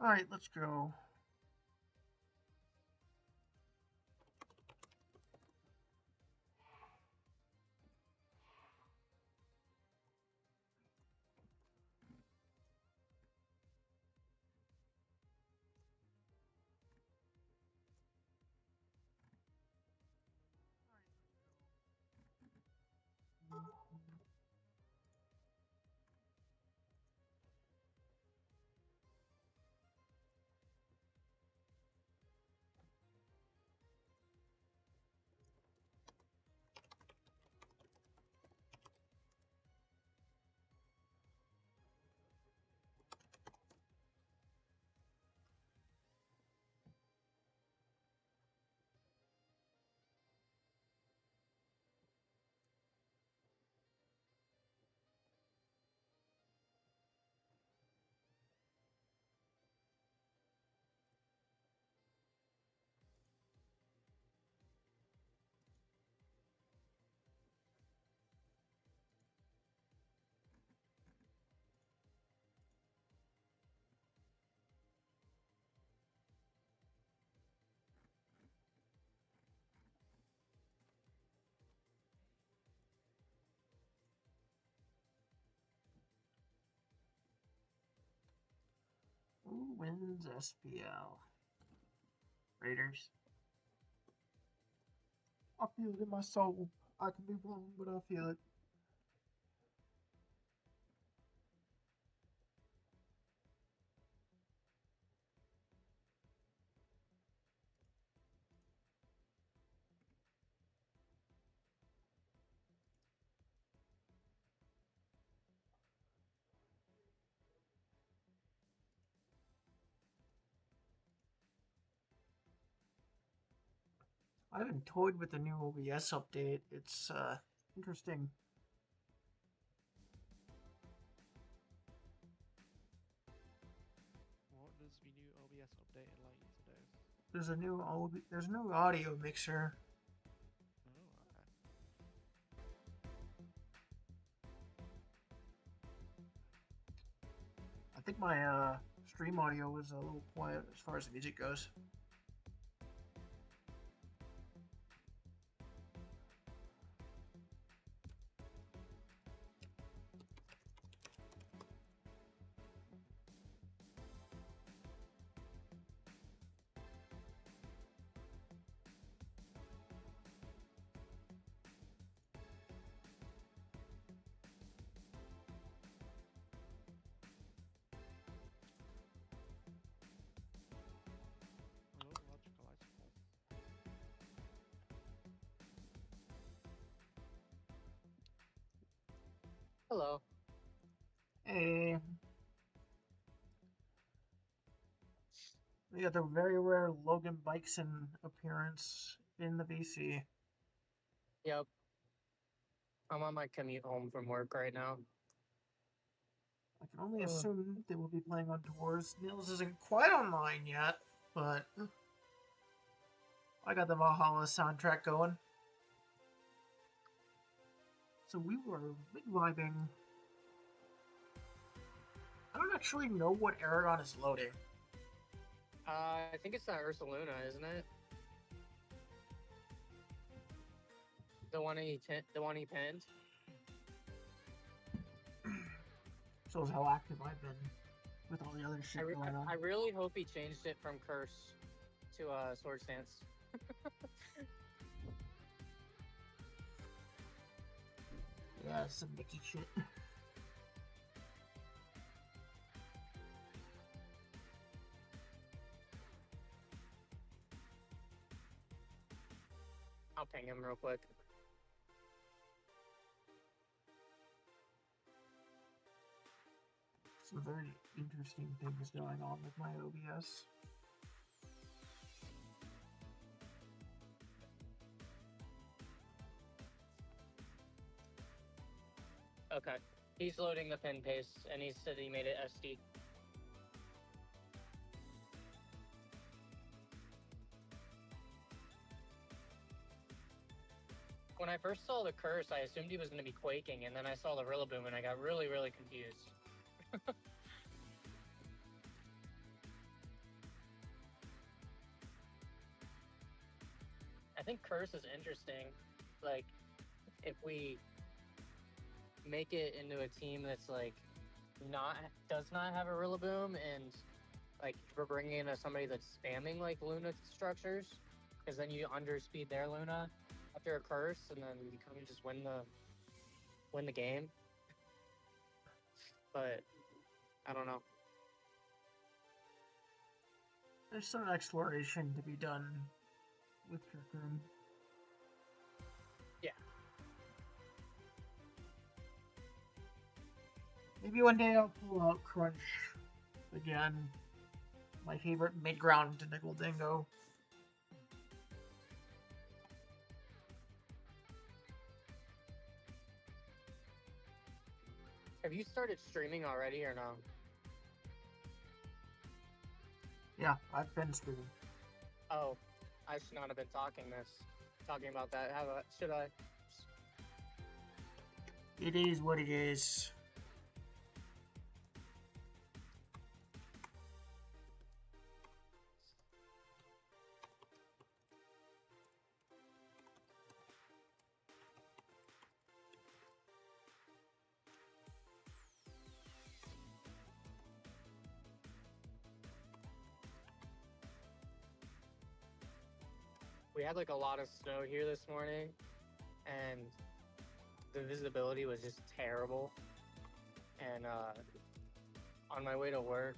Alright, let's go. Who wins SPL? Raiders. I feel it in my soul. I can be wrong, but I feel it. I haven't toyed with the new OBS update. It's interesting. What does the new OBS update allow you to do? There's a new audio mixer. Oh, okay. I think my stream audio was a little quiet as far as the music goes. Hello, logical icicles. Hello. Hey, we got the very rare Logan Bikeson appearance in the VC. Yep. I'm on my commute home from work right now. I can only assume they will be playing on tours. Nils isn't quite online yet, but I got the Valhalla soundtrack going. So we were big vibing. I don't actually know what Eragon is loading. I think it's that Ursa Luna, isn't it? The one he pinned. Shows how active I've been with all the other shit going on. I really hope he changed it from Curse to Sword Stance. Yeah, some Mickey shit. I'll ping him real quick. Some very interesting things going on with my OBS. Okay. He's loading the pin paste, and he said he made it SD. When I first saw the Curse, I assumed he was going to be quaking, and then I saw the Rillaboom, and I got really, really confused. I think Curse is interesting. Like, if we make it into a team that's like not does not have a Rillaboom and like we're bringing in somebody that's spamming like Luna structures, because then you underspeed their Luna after a curse, and then you kind of just win the game. But I don't know. There's some exploration to be done with Trick Room. Yeah. Maybe one day I'll pull out Crunch again. My favorite mid-ground to Nickel Dingo. Have you started streaming already or no? Yeah, I've been streaming. Oh, I should not have been talking about that. Should I? It is what it is. We had like a lot of snow here this morning, and the visibility was just terrible. And on my way to work,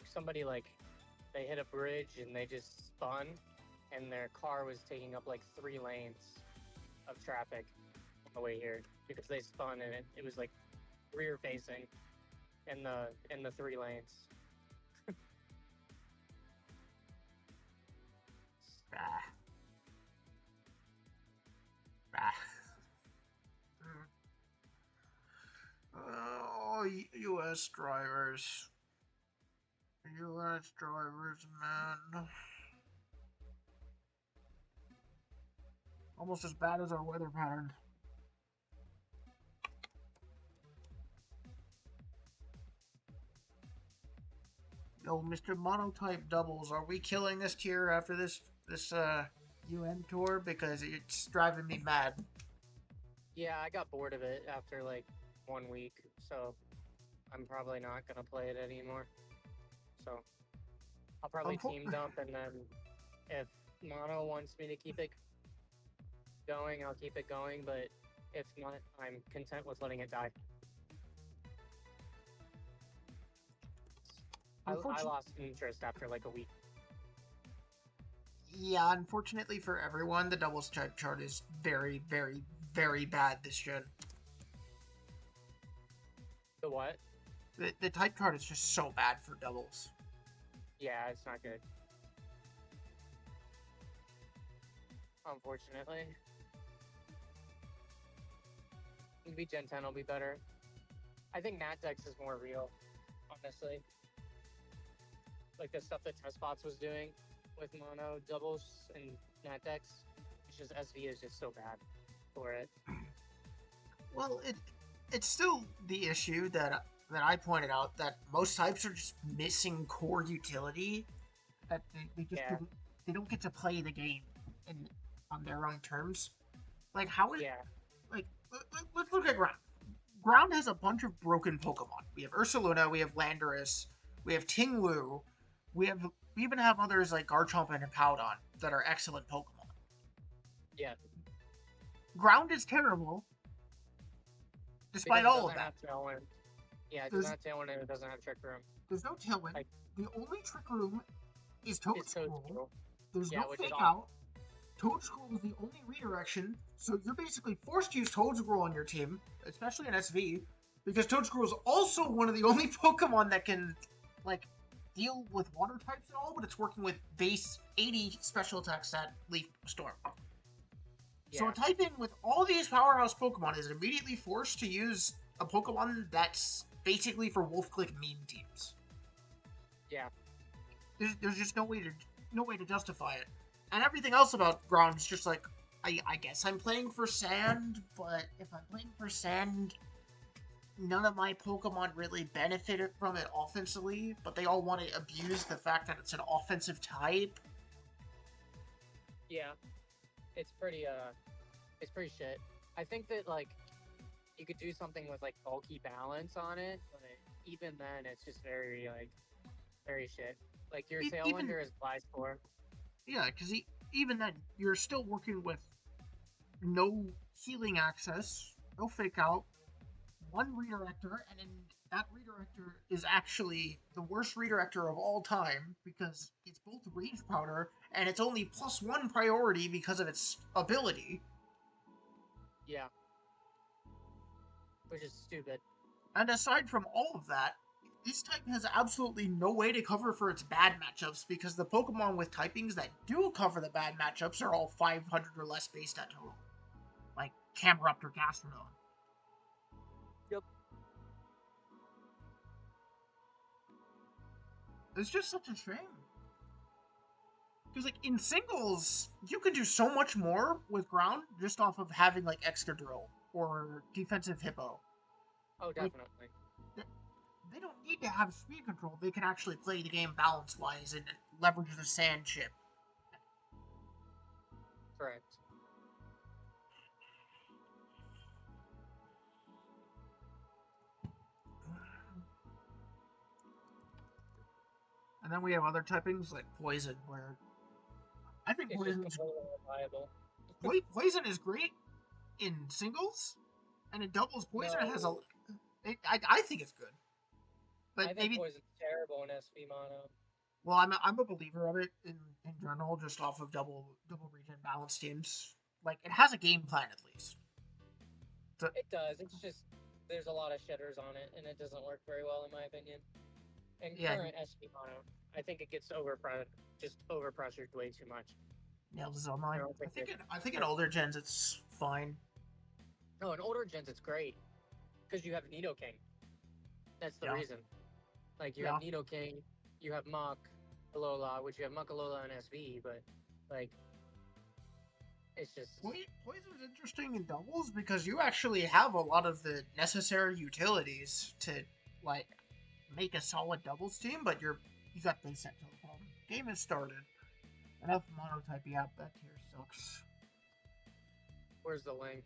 somebody like they hit a bridge and they just spun, and their car was taking up like 3 lanes of traffic on the way here because they spun, and it was like rear facing in the 3 lanes. Ah. Ah. Oh, U.S. drivers. U.S. drivers, man. Almost as bad as our weather pattern. Yo, Mr. Monotype Doubles, are we killing this tier after this UN tour? Because it's driving me mad. Yeah, I got bored of it after like 1 week, so I'm probably not gonna play it anymore. So I'll probably team dump, and then if Mono wants me to keep it going, I'll keep it going, but if not, I'm content with letting it die. I lost interest after like a week. Yeah, unfortunately for everyone, the doubles type chart is very, very, very bad this gen. The what? The type chart is just so bad for doubles. Yeah, it's not good. Unfortunately. Maybe Gen 10 will be better. I think Natdex is more real, honestly. Like the stuff that Testbots was doing with mono doubles and Natdex. It's just SV is just so bad for it. Well, it's still the issue that I pointed out, that most types are just missing core utility. That they just they don't get to play the game on their own terms. Like how is like let's look at Ground. Ground has a bunch of broken Pokemon. We have Ursaluna, we have Landorus, we have Tinglu, we even have others like Garchomp and Hippowdon that are excellent Pokemon. Yeah. Ground is terrible, despite all of that. Yeah, it does not Tailwind, and it doesn't have Trick Room. There's no Tailwind. Like, the only Trick Room is Toadscroll. There's no Fake Out. Toadscroll is the only redirection, so you're basically forced to use Toadscroll on your team, especially in SV, because Toadscroll is also one of the only Pokemon that can, like, deal with water types at all, but it's working with base 80 special attacks at Leaf Storm. Yeah. So a type in with all these powerhouse Pokemon is immediately forced to use a Pokemon that's basically for Wolf Click meme teams. Yeah. There's just no way to justify it. And everything else about Ground is just like, I guess I'm playing for Sand, but if I'm playing for Sand, none of my Pokemon really benefited from it offensively, but they all want to abuse the fact that it's an offensive type. Yeah, it's pretty shit. I think that like you could do something with like bulky balance on it, but even then, it's just very shit. Like your Even tailwinder is fly score. yeah, because even then you're still working with no healing access, no fake out, one redirector, and then that redirector is actually the worst redirector of all time because it's both rage powder and it's only +1 priority because of its ability. Yeah, which is stupid. And aside from all of that, this type has absolutely no way to cover for its bad matchups because the Pokemon with typings that do cover the bad matchups are all 500 or less base stat total. Like Camerupt Gastrodon. Yep. It's just such a shame. Because, like, in singles, you can do so much more with ground just off of having, like, Excadrill or Defensive Hippo. Oh, definitely. Like, they don't need to have speed control. They can actually play the game balance-wise and leverage the sand chip. Correct. And then we have other typings, like Poison, where I think It's just completely unviable. Poison is great in singles, and in doubles, Poison has a... I think it's good. But I think maybe... Poison's terrible in SV Mono. Well, I'm a believer of it in general, just off of double region balance teams. Like, it has a game plan at least. So, It does. It's just there's a lot of shitters on it, and it doesn't work very well in my opinion. And yeah, current SV Mono, I think it gets overpressured way too much. nails is online. I think in Yeah. older gens it's fine. No, in older gens it's great because you have Nidoking. That's the Yeah. reason. Like you Yeah. have Nidoking, you have Muck, Alola, which you have Muck, Alola, and SV, but like it's just Poison's interesting in doubles because you actually have a lot of the necessary utilities to like make a solid doubles team, but you got base set to the problem. Game has started. Enough monotype, yeah, that tier sucks. Where's the link?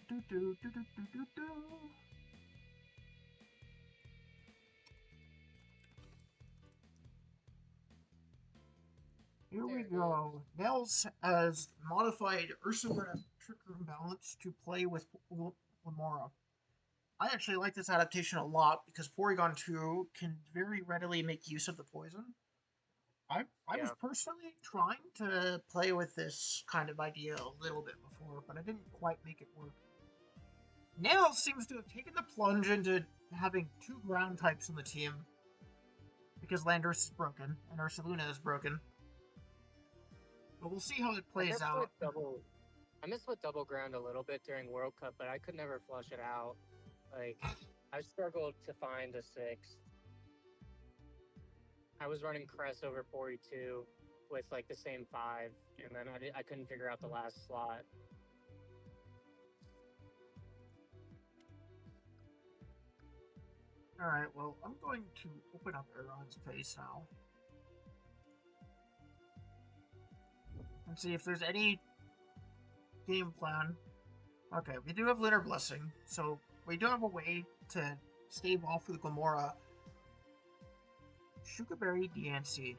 Do, do, do, do, do, do, do. Here we go. Nails has modified Ursula Trick Room Balance to play with Lamora. I actually like this adaptation a lot because Porygon 2 can very readily make use of the poison. I was personally trying to play with this kind of idea a little bit before, but I didn't quite make it work. Nails seems to have taken the plunge into having 2 ground types on the team because Landorus is broken and Ursaluna is broken. But we'll see how it plays out. I missed with double ground a little bit during World Cup, but I could never flush it out. Like, I struggled to find a 6th. I was running Crest over 42 with like the same 5, and then I couldn't figure out the last slot. Alright, well, I'm going to open up Eragon's face now. And see if there's any game plan. Okay, we do have Lunar Blessing, so we do have a way to stave off with Glamora. Sugarberry DNC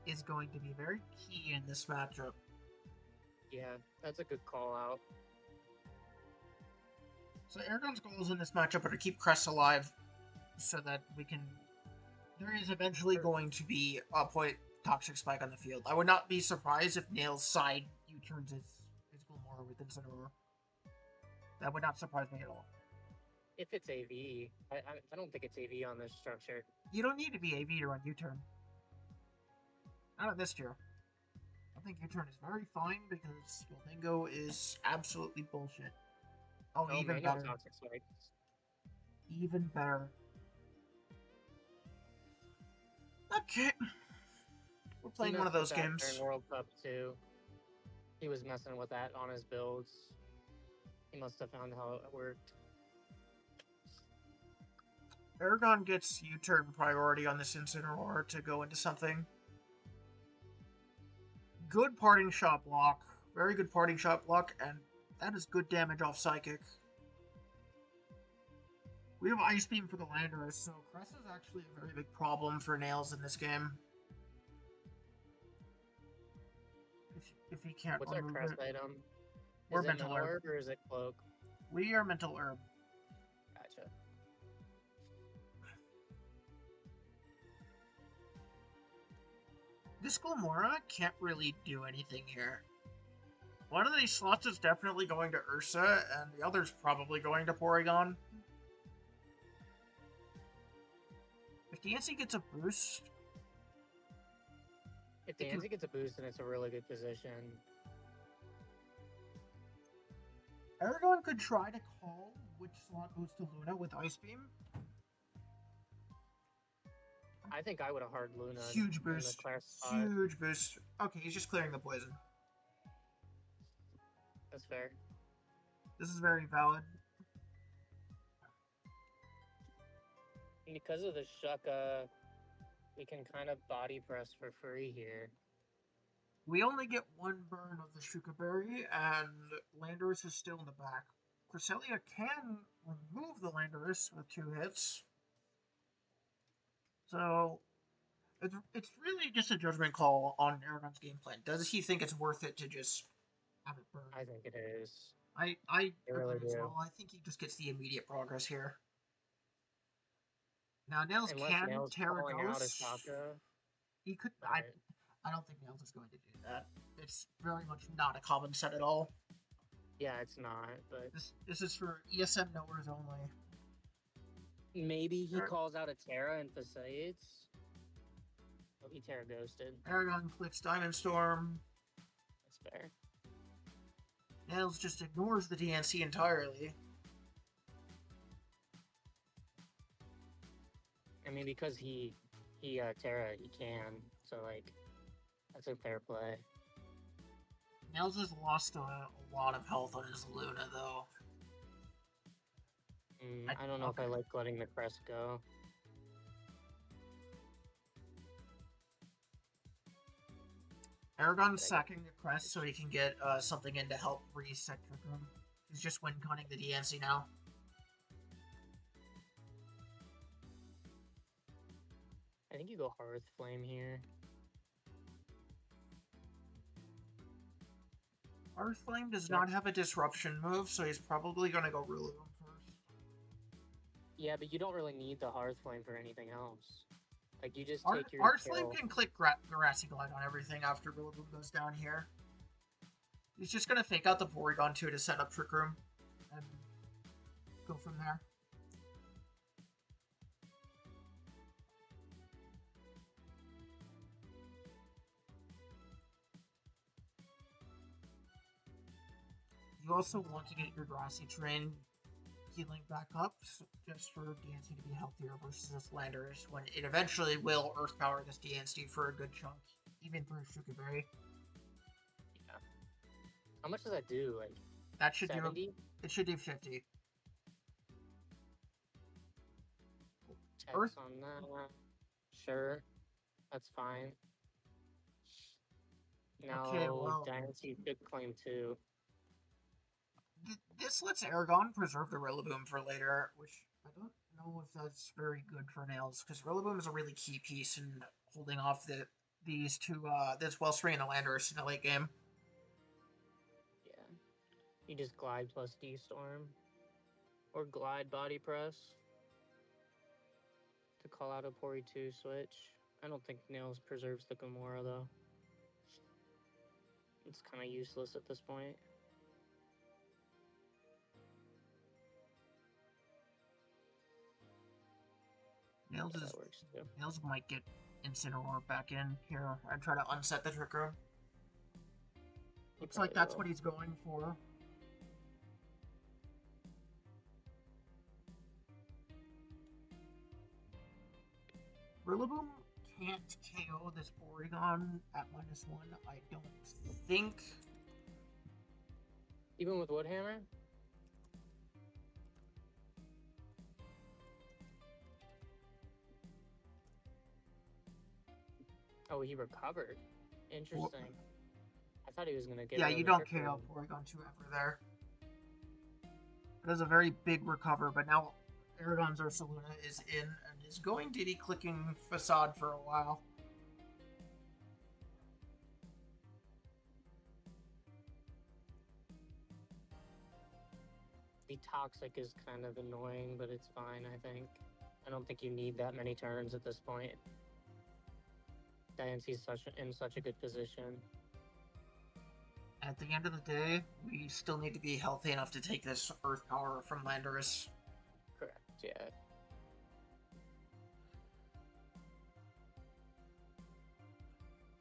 is going to be very key in this matchup. Yeah, that's a good call out. So Eragon's goals in this matchup are to keep Crest alive so that we can... There is eventually going to be a point Toxic Spike on the field. I would not be surprised if Nail's side U-turns his Glamora with Incineroar. That would not surprise me at all. If it's AV, I don't think it's AV on this structure. You don't need to be AV to run U-turn. Not in this tier. I think U-turn is very fine because Gildango is absolutely bullshit. Oh, even better. Toxic Spike. Even better. Okay. We're playing one of those games. During World Cup too. He was messing with that on his builds. He must have found how it worked. Eragon gets U-turn priority on this Incineroar to go into something. Good parting shot block. Very good parting shot block, and that is good damage off Psychic. We have Ice Beam for the Landorus, so Cress is actually a very big problem for Nails in this game. If he can't What's our remove Cress it. item? We're Is it Mental Herb. or is it Cloak? We are Mental Herb. Gotcha. This Glamora can't really do anything here. One of these slots is definitely going to Ursa, and the other's probably going to Porygon. If DNC gets a boost... If DNC gets a boost, then it's a really good position. Eragon could try to call which slot goes to Luna with Ice Beam. I think I would have hard Luna. Huge boost. Huge boost. Okay, he's just clearing the poison. That's fair. This is very valid. Because of the Shucka, we can kind of body press for free here. We only get one burn of the Shuka Berry, and Landorus is still in the back. Cresselia can remove the Landorus with 2 hits. So, it's really just a judgment call on Eragon's game plan. Does he think it's worth it to just have it burn? I think it is. I really agree as well. I think he just gets the immediate progress here. Now Nails can Terra Ghost. He could. I don't think Nails is going to do that. It's very much not a common set at all. Yeah, it's not. But this is for ESM knowers only. Maybe he calls out a Terra and facilitates. He'll be Terra ghosted. Eragon clicks Diamond Storm. That's fair. Nails just ignores the DNC entirely. I mean, because he Terra, he can. So, like, that's a fair play. Nails has lost a lot of health on his Luna, though. I don't know if I like letting the crest go. Eragon's sacking the crest so he can get something in to help reset Trick Room. He's just win cunning the DNC now. I think you go Hearth Flame here. Hearth Flame does not have a disruption move, so he's probably going to go Rillaboom first. Yeah, but you don't really need the Hearth Flame for anything else. Like, you just take your Hearth Flame can click Grassy Glide on everything after Rillaboom goes down here. He's just going to fake out the Porygon too to set up Trick Room and go from there. You also want to get your Grassy Terrain healing back up, just for DNC to be healthier versus this Landorus, when it eventually will Earth Power this DNC for a good chunk, even through Shuka Berry. Yeah. How much does that do? Like, that should 70? do. It should do 50. Checks on that. Sure, that's fine. Now, okay, well, DNC should claim 2. This lets Eragon preserve the Rillaboom for later, which I don't know if that's very good for Nails, because Rillaboom is a really key piece in holding off these two, this Wellspring and the Landorus in the late game. Yeah. You just Glide plus D-Storm. Or Glide Body Press. To call out a Pori 2 switch. I don't think Nails preserves the Gamora, though. It's kind of useless at this point. Nails might get Incineroar back in here and try to unset the Trick Room. Looks like that's what he's going for. Rillaboom can't KO this Porygon at -1, I don't think. Even with Woodhammer? Oh, he recovered. Interesting. I thought he was gonna get Yeah, rid of you the don't trick KO room. Porygon 2 ever there. It is a very big recover, but now Eragon's Ursaluna is in and is going to be clicking Facade for a while. The toxic is kind of annoying, but it's fine, I think. I don't think you need that many turns at this point. Diance's in such a good position. At the end of the day, we still need to be healthy enough to take this Earth Power from Landorus. Correct, yeah.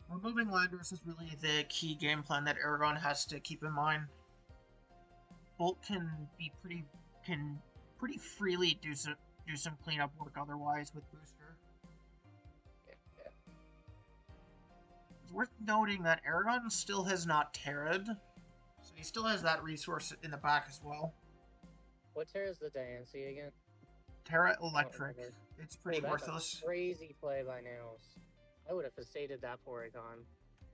Removing Landorus is really the key game plan that Eragon has to keep in mind. Bolt can pretty freely do some cleanup work otherwise with Booster. Yeah. It's worth noting that Eragon still has not Terra'd, so he still has that resource in the back as well. What Terra is the Diancie again? Terra Electric. It's pretty worthless. A crazy play by Nails. I would have faceted that Porygon.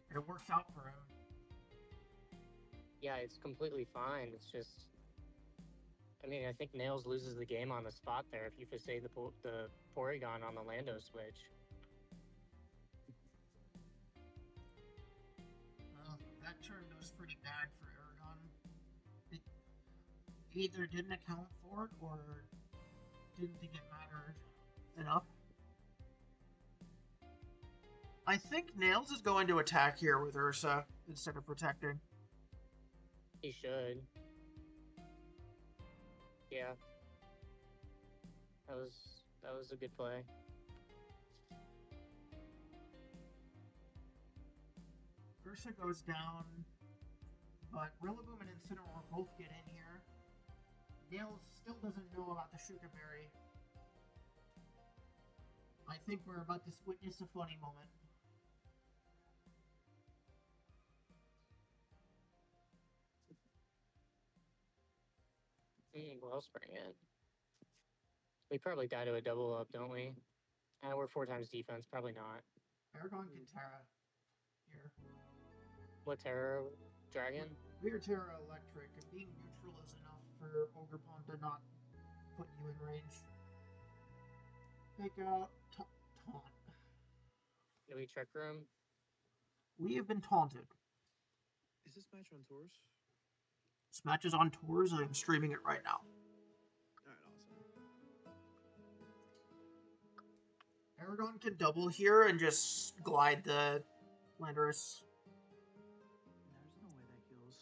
It works out for him. Yeah, it's completely fine. It's just, I mean, I think Nails loses the game on the spot there if you facade the Porygon on the Lando switch. Well, that turn goes pretty bad for Eragon. It either didn't account for it or didn't think it mattered enough. I think Nails is going to attack here with Ursa instead of protecting. He should. Yeah. That was a good play. Ursa goes down, but Rillaboom and Incineroar both get in here. Nails still doesn't know about the Shuka Berry. I think we're about to witness a funny moment. Wellspring it. We probably die to a double up, don't we? We're 4 times defense. Probably not. Eragon can Terra here. What Terra? Dragon? We're Terra Electric, and being neutral is enough for Ogerpon to not put you in range. Take out Taunt. Do we Trick Room? We have been taunted. Is this match on tours? This match is on tours, and I'm streaming it right now. Alright, awesome. Eragon can double here and just glide the Landorus. There's no way that kills.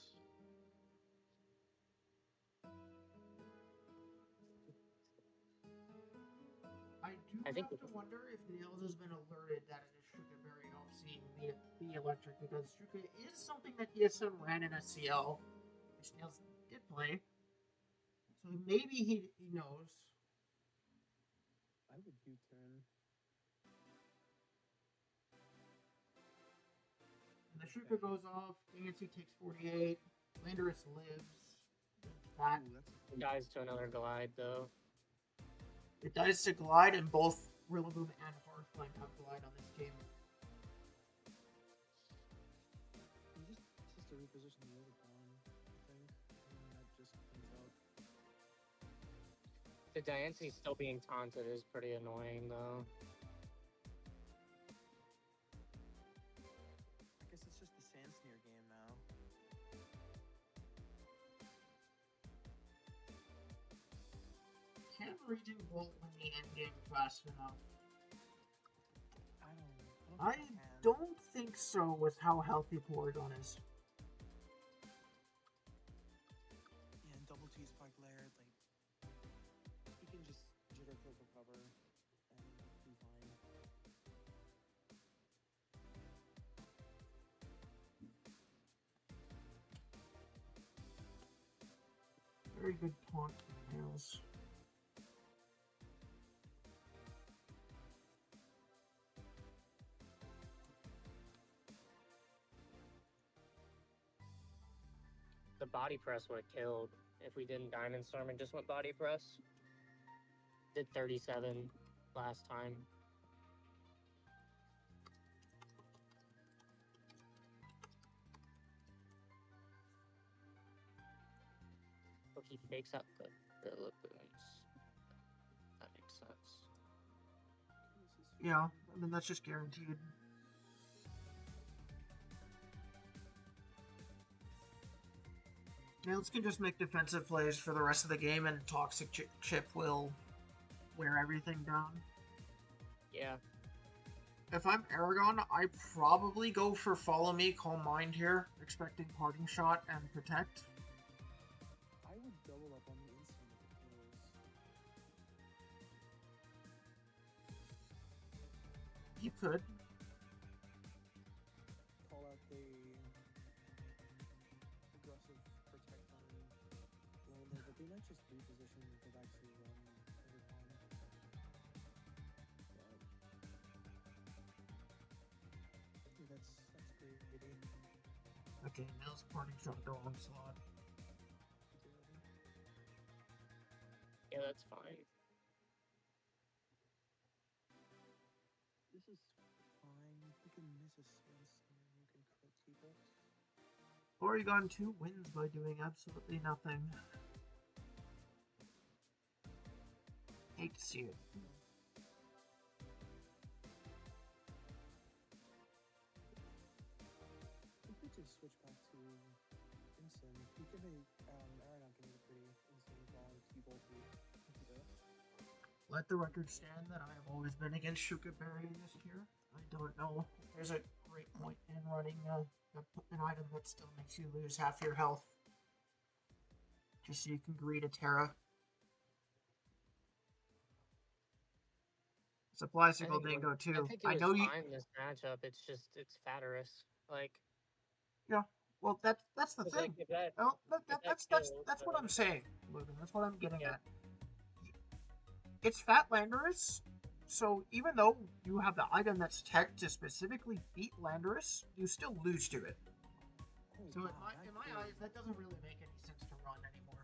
I have to wonder if Nails has been alerted that it is Shuka Berry off seeing the electric, because Shuka is something that ESM ran in SCL, which Nails did play. So maybe he knows. I would U-turn. And the Shuka goes off, Diancie takes 48, Landorus lives. That. It dies to another glide, though. It dies to glide, and both Rillaboom and Hearthflame have glide on this team. He just has to reposition the other pawn, I think, and that just comes out. The Diancie still being taunted is pretty annoying, though. I guess it's just the Sand Sneer game now. Can Raging Bolt win the endgame fast enough? I don't think so with how healthy Porygon is. Yeah, and double T spike layered, like he can just jitter clip recover and be fine. Very good taunt from Nails. The body press would have killed if we didn't Diamond Storm and just went body press. Did 37 last time. Oh, he fakes out the lagoons. That makes sense. Yeah, I mean, that's just guaranteed. Nails can just make defensive plays for the rest of the game, and Toxic Chip will wear everything down. Yeah. If I'm Eragon, I probably go for Follow Me, Calm Mind here, expecting Parting Shot and Protect. I would double up on the instant kills. You could. Call out the aggressive Protect on Lander, but they might just reposition and go back to Eragon. That's great. Okay, Nails Parting Shot the wrong slot. Yeah, that's fine. This is fine. You can miss a Spin Snare, you can crit people. Porygon 2 wins by doing absolutely nothing. Hate to see it. We could just switch back to instant. We can make Eragon can make a pretty instant call and T-Bolt Let the record stand that I have always been against Shuka Berry this year. I don't know if there's a great point in running an item that still makes you lose half your health. Just so you can greet a Terra. Supply Signal Dingo too. I think it was fine in this matchup. It's just, it's Fatterus. Like, yeah, well, that's the thing. Like That's what I'm saying, Logan. That's what I'm getting at. It's Fat Landorus, so even though you have the item that's tech to specifically beat Landorus, you still lose to it. So in my eyes, that doesn't really make any sense to run anymore.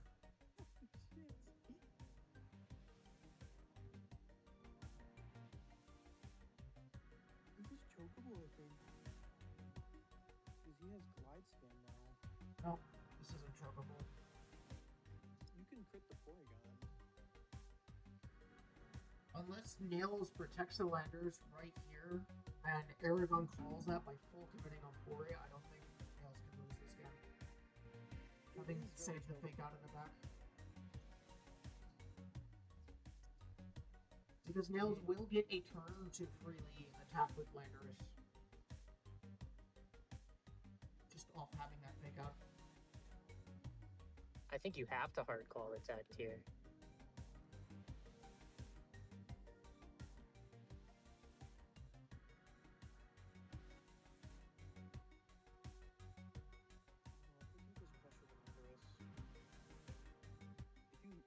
This is chokeable, I think. Because he has Glide Scan now. No, this isn't chokeable. You can crit the Porygon. Unless Nails protects the Landers right here, and Eragon calls that by full committing on Pori, I don't think Nails can lose this game. Having saved the fake out of the back. Because Nails will get a turn to freely attack with Landorus. Just off having that fake out. I think you have to hard call attack tier.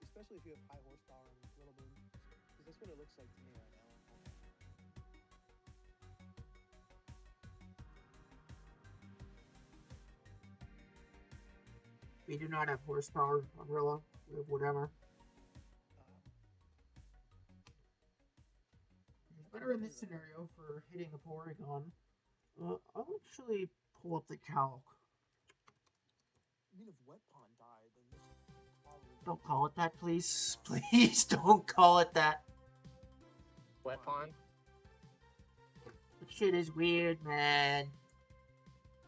Especially if you have high horsepower and little boom, because that's what it looks like to me right now. We do not have horsepower, Umbrella. We have whatever. It's better in this scenario for hitting a Porygon. I'll actually pull up the calc. I mean, if Wet Pond died, then this probably... Don't call it that, please. Please don't call it that. Wet Pond? That shit is weird, man.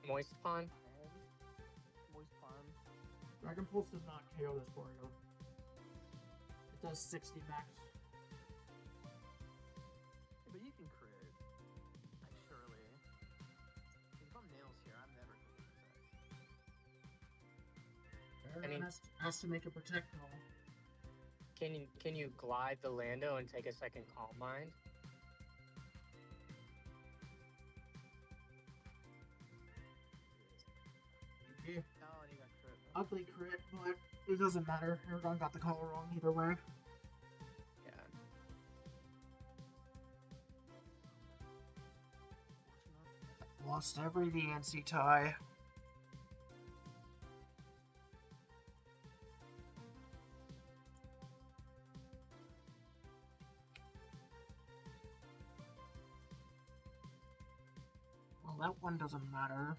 Moist Pond? Moist Pond. Dragon Pulse does not KO this Porygon. It does 60 max. Yeah, but you can crit. Like, surely. If I'm Nails here, I'm never going to protect. Has to make a protect call. Can you glide the Lando and take a second Calm Mind? Yeah. Oh, and he got crit. Ugly crit, but it doesn't matter. Eragon got the call wrong either way. Yeah. Lost every DNC tie. Well, that one doesn't matter.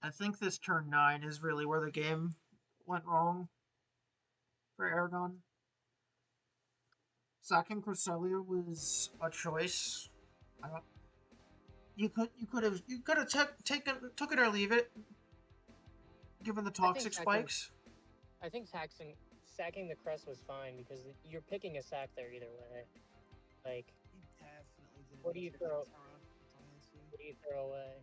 I think this turn 9 is really where the game went wrong for Eragon. Sacking Cresselia was a choice. I don't, you could have took it or leave it, given the toxic spikes. I think sacking the crest was fine because you're picking a sack there either way. Like, what do you throw? What do you throw away?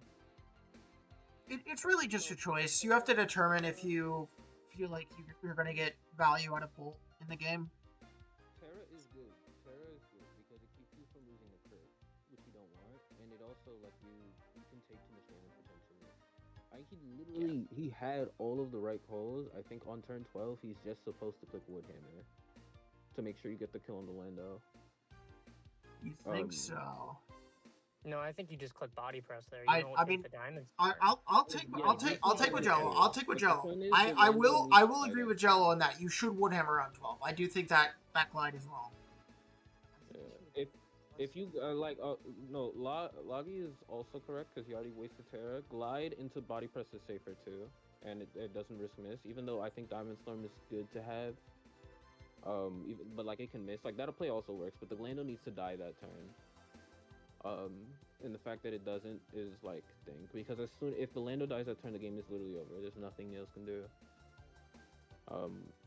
It's really just a choice. You have to determine if you feel like you're going to get value out of Bolt in the game. Terra is good. Terra is good because it keeps you from losing a crit, which you don't want, and it also like you can take too much damage potentially. He had all of the right calls. I think on turn 12 he's just supposed to click Woodhammer to make sure you get the kill on the Lando. You think so? No, I think you just click body press there. You don't take the diamonds. I'll take with Jello. I'll take with Jello. I will agree with Jello on that. You should Woodhammer on 12. I do think that glide is wrong. If you no, Loggy is also correct because you already wasted Terra. Glide into body press is safer too, and it doesn't risk miss. Even though I think Diamond Storm is good to have, but like it can miss. Like that'll play also works, but the Lando needs to die that turn. And the fact that it doesn't is like thing because if the Lando dies that turn, the game is literally over. There's nothing Nails can do.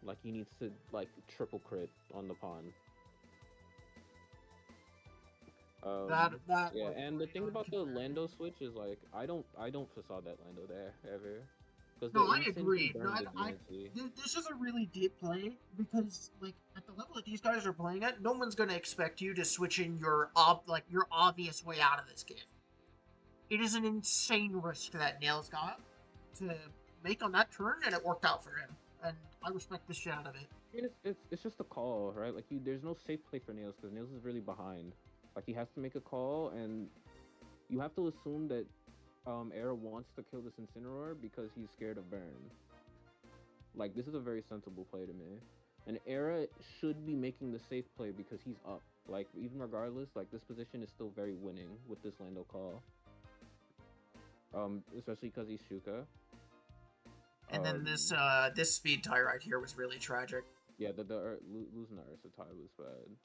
Like he needs to like triple crit on the pawn. Yeah, and the thing about the Lando switch is like I don't facade that Lando there ever. No, I agree. No, this is a really deep play because like at the level that these guys are playing at, no one's gonna expect you to switch in your obvious way out of this game. It is an insane risk that Nails got to make on that turn, and it worked out for him. And I respect the shit out of it. I mean, it's just a call, right? Like there's no safe play for Nails because Nails is really behind. Like he has to make a call, and you have to assume that Era wants to kill this Incineroar because he's scared of burn. Like this is a very sensible play to me, and Era should be making the safe play because he's up. Like even regardless, like this position is still very winning with this Lando call. Especially because he's Shuka. And then this speed tie right here was really tragic. Yeah, losing the Ursa tie was bad.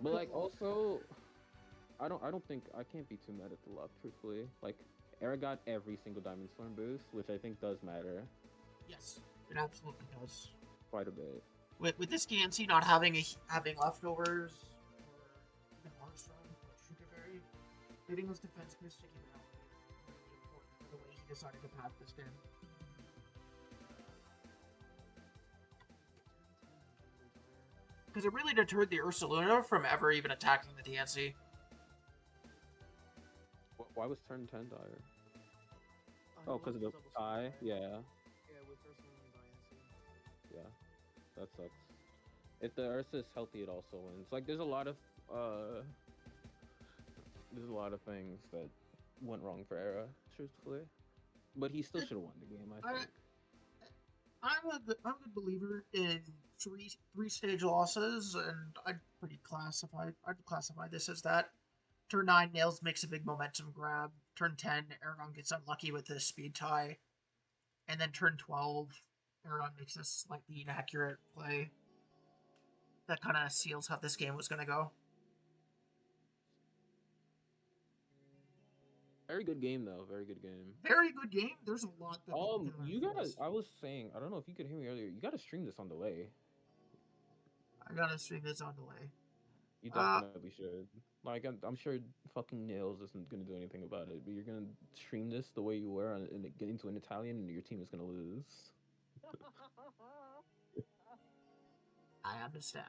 But like also, I don't think I can't be too mad at the luck, truthfully. Like Era got every single Diamond Storm boost, which I think does matter. Yes, it absolutely does. Quite a bit. With this GNC not having leftovers or even Armstrong or Sugarberry, hitting his defense boost to keep it out is really important for the way he decided to path this game. Because it really deterred the Ursaluna from ever even attacking the TNC. Why was turn 10 dire? Oh, because of the tie? Yeah. Yeah, with Ursaluna and TNC. Yeah, that sucks. If the Ursa is healthy, it also wins. Like, there's a lot of things that went wrong for Era, truthfully. But he still should have won the game, I think. I'm a good believer in three stage losses, and I'd classify this as that. Turn 9, Nails makes a big momentum grab. Turn 10, Eragon gets unlucky with the speed tie. And then turn 12, Eragon makes a slightly inaccurate play. That kind of seals how this game was going to go. Very good game, though. Very good game. Very good game. There's a lot that I was saying, I don't know if you could hear me earlier. You gotta stream this on delay. I gotta stream this on delay. You definitely should. Like, I'm sure fucking Nails isn't gonna do anything about it, but you're gonna stream this the way you were and get into an Italian, and your team is gonna lose. I understand.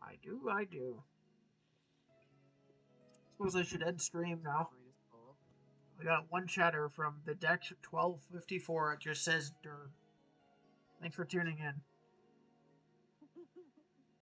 I do. Suppose I should end stream now. We got one chatter from the deck 1254. It just says Dur. Thanks for tuning in.